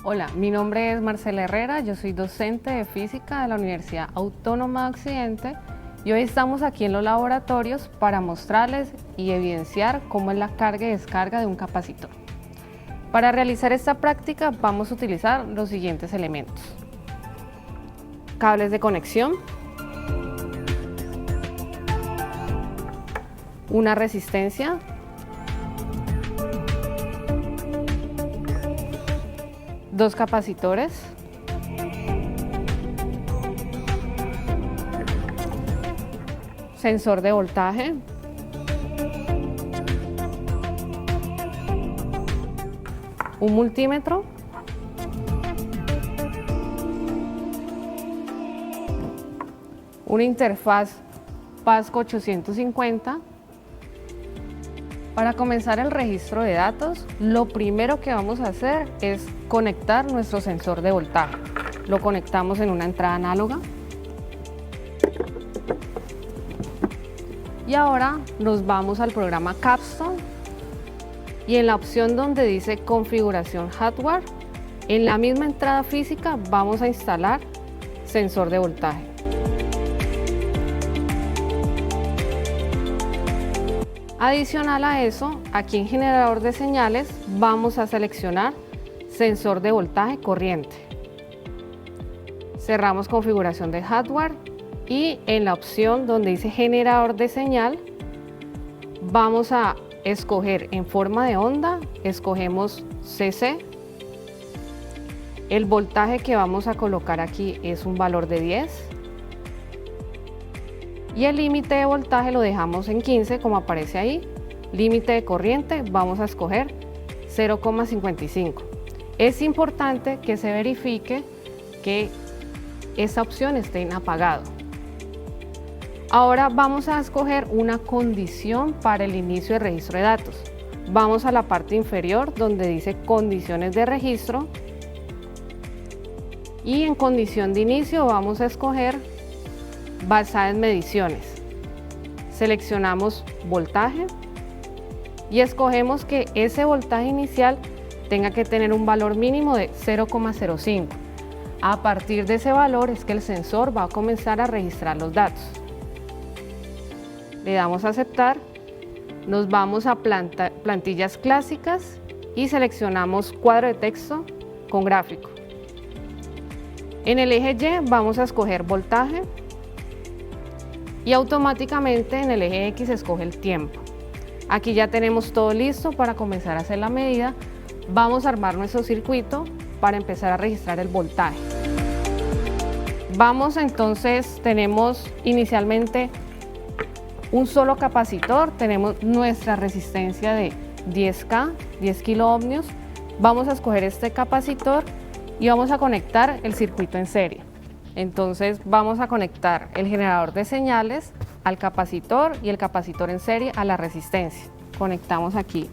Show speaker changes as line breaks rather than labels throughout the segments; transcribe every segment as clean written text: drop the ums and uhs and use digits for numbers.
Hola, mi nombre es Marcela Herrera, yo soy docente de física de la Universidad Autónoma de Occidente y hoy estamos aquí en los laboratorios para mostrarles y evidenciar cómo es la carga y descarga de un capacitor. Para realizar esta práctica vamos a utilizar los siguientes elementos: cables de conexión, una resistencia, dos capacitores, sensor de voltaje, un multímetro, una interfaz Pasco 850. Para comenzar el registro de datos, lo primero que vamos a hacer es conectar nuestro sensor de voltaje. Lo conectamos en una entrada análoga. Y ahora nos vamos al programa Capstone y en la opción donde dice configuración hardware, en la misma entrada física vamos a instalar sensor de voltaje. Adicional a eso, aquí en generador de señales vamos a seleccionar sensor de voltaje corriente. Cerramos configuración de hardware y en la opción donde dice generador de señal vamos a escoger en forma de onda, escogemos CC. El voltaje que vamos a colocar aquí es un valor de 10. Y el límite de voltaje lo dejamos en 15 como aparece ahí. Límite de corriente vamos a escoger 0,55. Es importante que se verifique que esta opción esté en apagado. Ahora vamos a escoger una condición para el inicio de registro de datos. Vamos a la parte inferior donde dice condiciones de registro y en condición de inicio vamos a escoger basada en mediciones. Seleccionamos voltaje y escogemos que ese voltaje inicial tenga que tener un valor mínimo de 0,05. A partir de ese valor es que el sensor va a comenzar a registrar los datos. Le damos a aceptar, nos vamos a plantillas clásicas y seleccionamos cuadro de texto con gráfico. En el eje Y vamos a escoger voltaje y automáticamente en el eje X se escoge el tiempo. Aquí ya tenemos todo listo para comenzar a hacer la medida. Vamos a armar nuestro circuito para empezar a registrar el voltaje. Tenemos inicialmente un solo capacitor, tenemos nuestra resistencia de 10K, 10 kiloohmios. Vamos a escoger este capacitor y vamos a conectar el circuito en serie. Entonces vamos a conectar el generador de señales al capacitor y el capacitor en serie a la resistencia. Conectamos aquí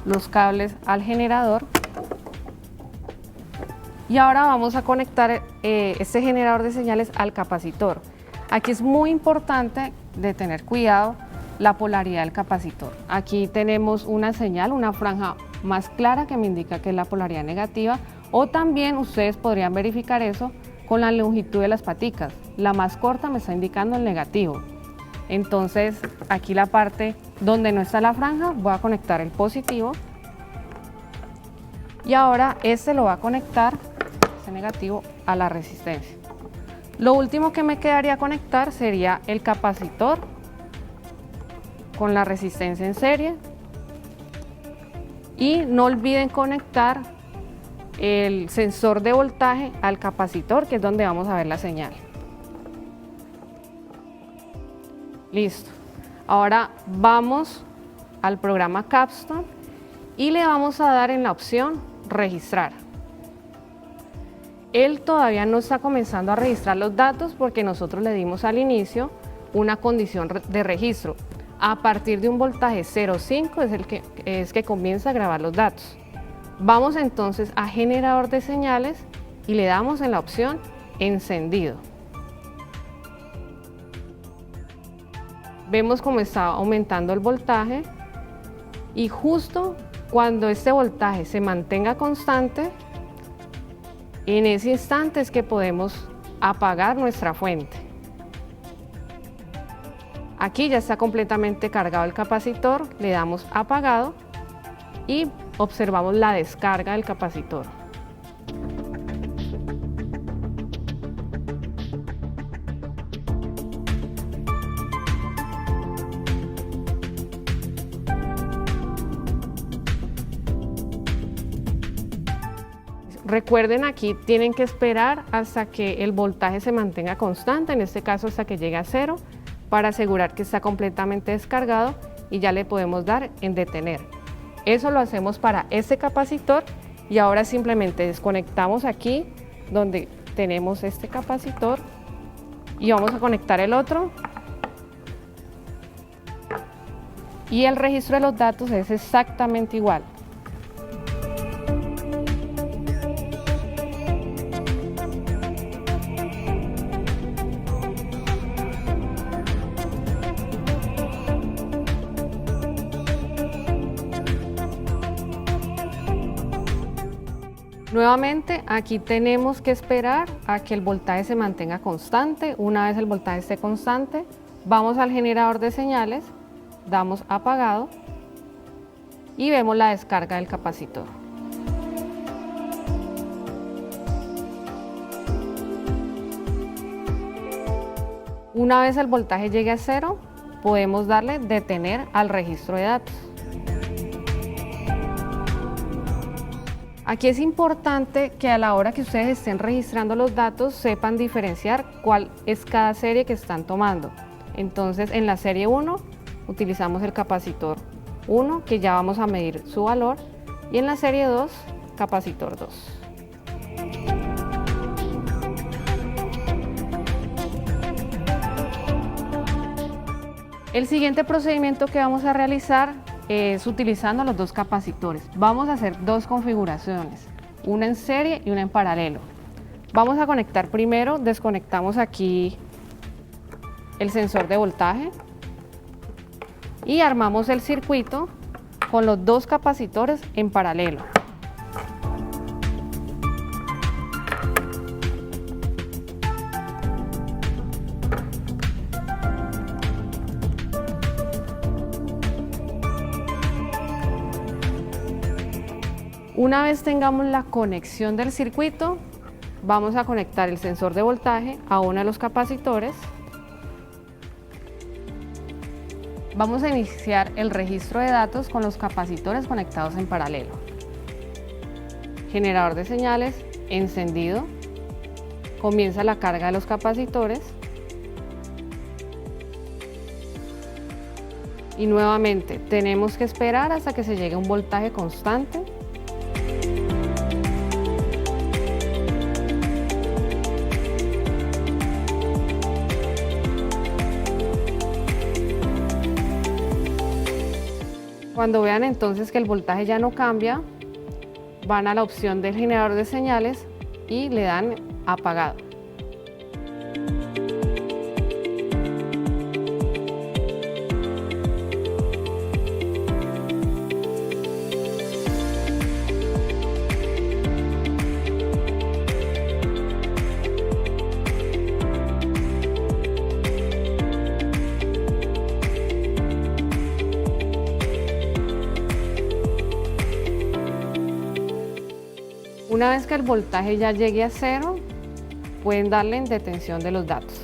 los cables al generador y ahora vamos a conectar este generador de señales al capacitor. Aquí es muy importante de tener cuidado la polaridad del capacitor. Aquí tenemos una señal, una franja más clara que me indica que es la polaridad negativa, o también ustedes podrían verificar eso con la longitud de las paticas. La más corta me está indicando el negativo. Entonces aquí la parte donde no está la franja voy a conectar el positivo y ahora este lo va a conectar, este negativo, a la resistencia. Lo último que me quedaría conectar sería el capacitor con la resistencia en serie y no olviden conectar el sensor de voltaje al capacitor, que es donde vamos a ver la señal. Listo. Ahora vamos al programa Capstone y le vamos a dar en la opción registrar. Él todavía no está comenzando a registrar los datos porque nosotros le dimos al inicio una condición de registro. A partir de un voltaje 0,5 es que comienza a grabar los datos. Vamos entonces a generador de señales y le damos en la opción encendido. Vemos cómo está aumentando el voltaje y justo Cuando este voltaje se mantenga constante, en ese instante es que podemos apagar nuestra fuente. Aquí ya está completamente cargado el capacitor, le damos apagado y observamos la descarga del capacitor. Recuerden, aquí tienen que esperar hasta que el voltaje se mantenga constante, en este caso hasta que llegue a 0, para asegurar que está completamente descargado y ya le podemos dar en detener. Eso lo hacemos para este capacitor y ahora simplemente desconectamos aquí donde tenemos este capacitor y vamos a conectar el otro. Y el registro de los datos es exactamente igual. Nuevamente, aquí tenemos que esperar a que el voltaje se mantenga constante. Una vez el voltaje esté constante, vamos al generador de señales, damos apagado y vemos la descarga del capacitor. Una vez el voltaje llegue a 0, podemos darle detener al registro de datos. Aquí es importante que a la hora que ustedes estén registrando los datos sepan diferenciar cuál es cada serie que están tomando. Entonces, en la serie 1 utilizamos el capacitor 1, que ya vamos a medir su valor, y en la serie 2, capacitor 2. El siguiente procedimiento que vamos a realizar es utilizando los dos capacitores. Vamos a hacer dos configuraciones, una en serie y una en paralelo. Vamos a conectar primero, desconectamos aquí el sensor de voltaje y armamos el circuito con los dos capacitores en paralelo. Una vez tengamos la conexión del circuito, vamos a conectar el sensor de voltaje a uno de los capacitores. Vamos a iniciar el registro de datos con los capacitores conectados en paralelo. Generador de señales encendido. Comienza la carga de los capacitores. Y nuevamente tenemos que esperar hasta que se llegue a un voltaje constante. Cuando vean entonces que el voltaje ya no cambia, van a la opción del generador de señales y le dan apagado. Una vez que el voltaje ya llegue a 0, pueden darle en detención de los datos.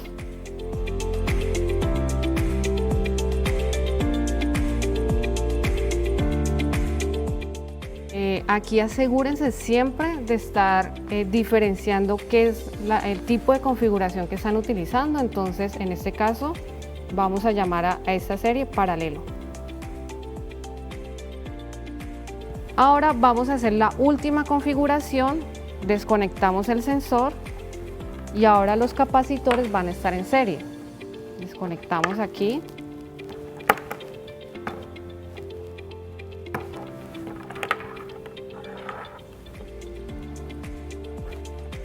Aquí asegúrense siempre de estar diferenciando qué es el tipo de configuración que están utilizando. Entonces, en este caso, vamos a llamar a esta serie paralelo. Ahora vamos a hacer la última configuración, desconectamos el sensor y ahora los capacitores van a estar en serie. Desconectamos aquí.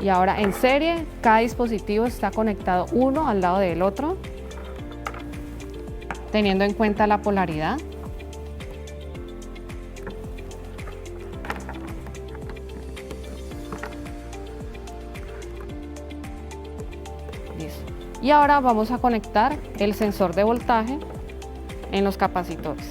Y ahora en serie, cada dispositivo está conectado uno al lado del otro, teniendo en cuenta la polaridad. Y ahora vamos a conectar el sensor de voltaje en los capacitores.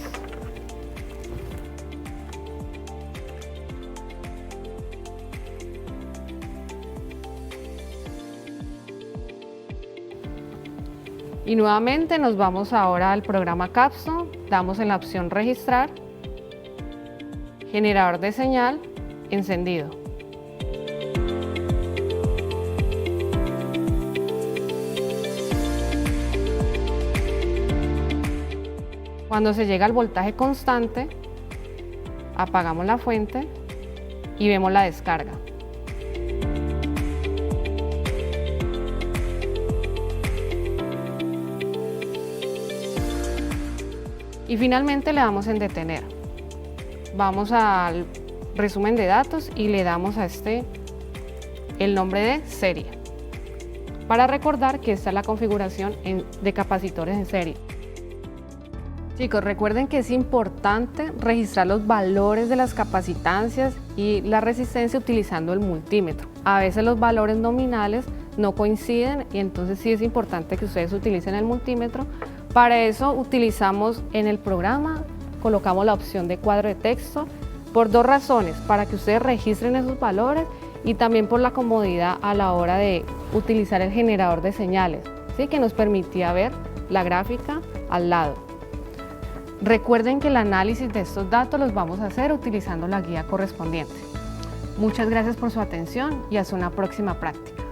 Y nuevamente nos vamos ahora al programa Capstone, damos en la opción registrar, generador de señal, encendido. Cuando se llega al voltaje constante, apagamos la fuente y vemos la descarga. Y finalmente le damos en detener. Vamos al resumen de datos y le damos a el nombre de serie, para recordar que esta es la configuración de capacitores en serie. Chicos, recuerden que es importante registrar los valores de las capacitancias y la resistencia utilizando el multímetro. A veces los valores nominales no coinciden y entonces sí es importante que ustedes utilicen el multímetro. Para eso utilizamos en el programa, colocamos la opción de cuadro de texto por dos razones: para que ustedes registren esos valores y también por la comodidad a la hora de utilizar el generador de señales, ¿sí? Que nos permitía ver la gráfica al lado. Recuerden que el análisis de estos datos los vamos a hacer utilizando la guía correspondiente. Muchas gracias por su atención y hasta una próxima práctica.